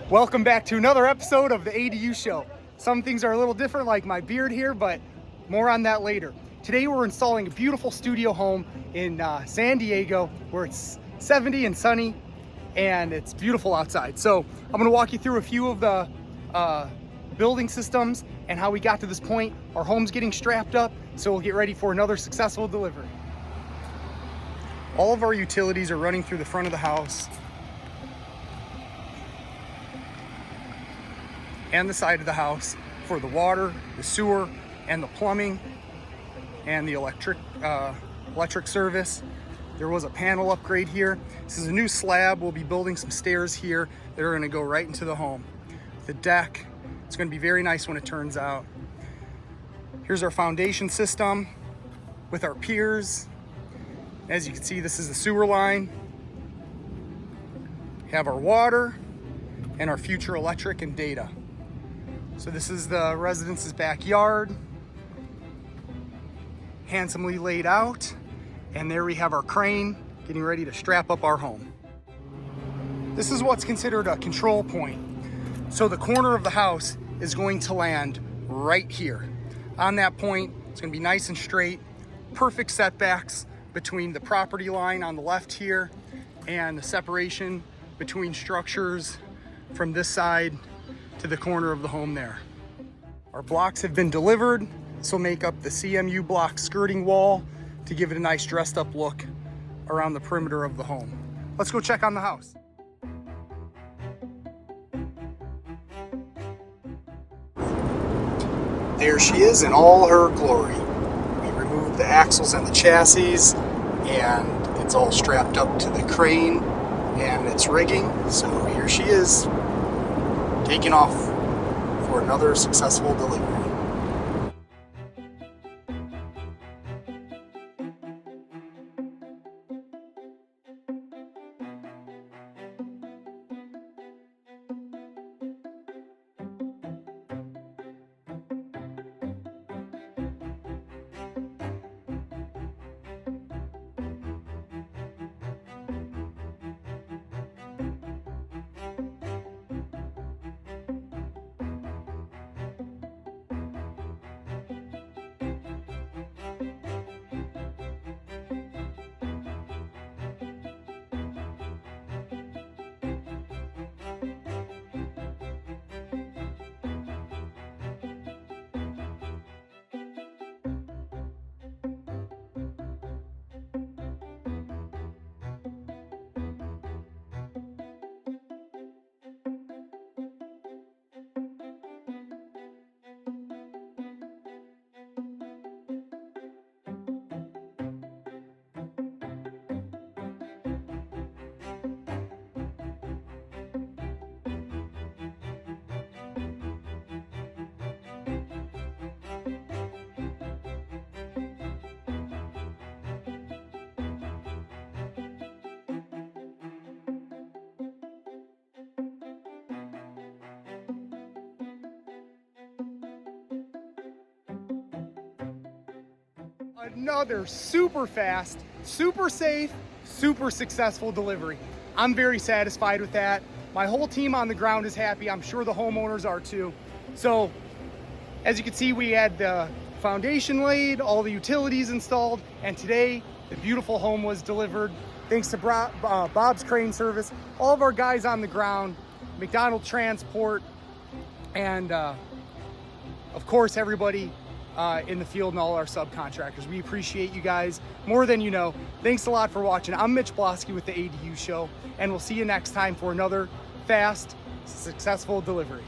Welcome back to another episode of the ADU Show. Some things are a little different, like my beard here, but more on that later. Today we're installing a beautiful studio home in San Diego where it's 70 and sunny and it's beautiful outside. So I'm going to walk you through a few of the building systems and how we got to this point. Our home's getting strapped up, so we'll get ready for another successful delivery. All of our utilities are running through the front of the house and the side of the house for the water, the sewer, and the plumbing, and the electric service. There was a panel upgrade here. This is a new slab. We'll be building some stairs here that are gonna go right into the home. The deck, it's gonna be very nice when it turns out. Here's our foundation system with our piers. As you can see, this is the sewer line. We have our water and our future electric and data. So this is the residence's backyard, handsomely laid out. And there we have our crane getting ready to strap up our home. This is what's considered a control point. So the corner of the house is going to land right here. On that point, it's gonna be nice and straight, perfect setbacks between the property line on the left here and the separation between structures from this side to the corner of the home there. Our blocks have been delivered. This will make up the CMU block skirting wall to give it a nice dressed up look around the perimeter of the home. Let's go check on the house. There she is in all her glory. We removed the axles and the chassis, and it's all strapped up to the crane and its rigging. So here she is, taking off for another successful delivery. Another super fast, super safe, super successful delivery. I'm very satisfied with that. My whole team on the ground is happy. I'm sure the homeowners are too. So as you can see, we had the foundation laid, all the utilities installed, and today the beautiful home was delivered. Thanks to Bob's Crane Service, all of our guys on the ground, McDonald Transport, and of course everybody in the field and all our subcontractors. We appreciate you guys more than you know. Thanks a lot for watching. I'm Mitch Blosky with the ADU Show, and we'll see you next time for another fast, successful delivery.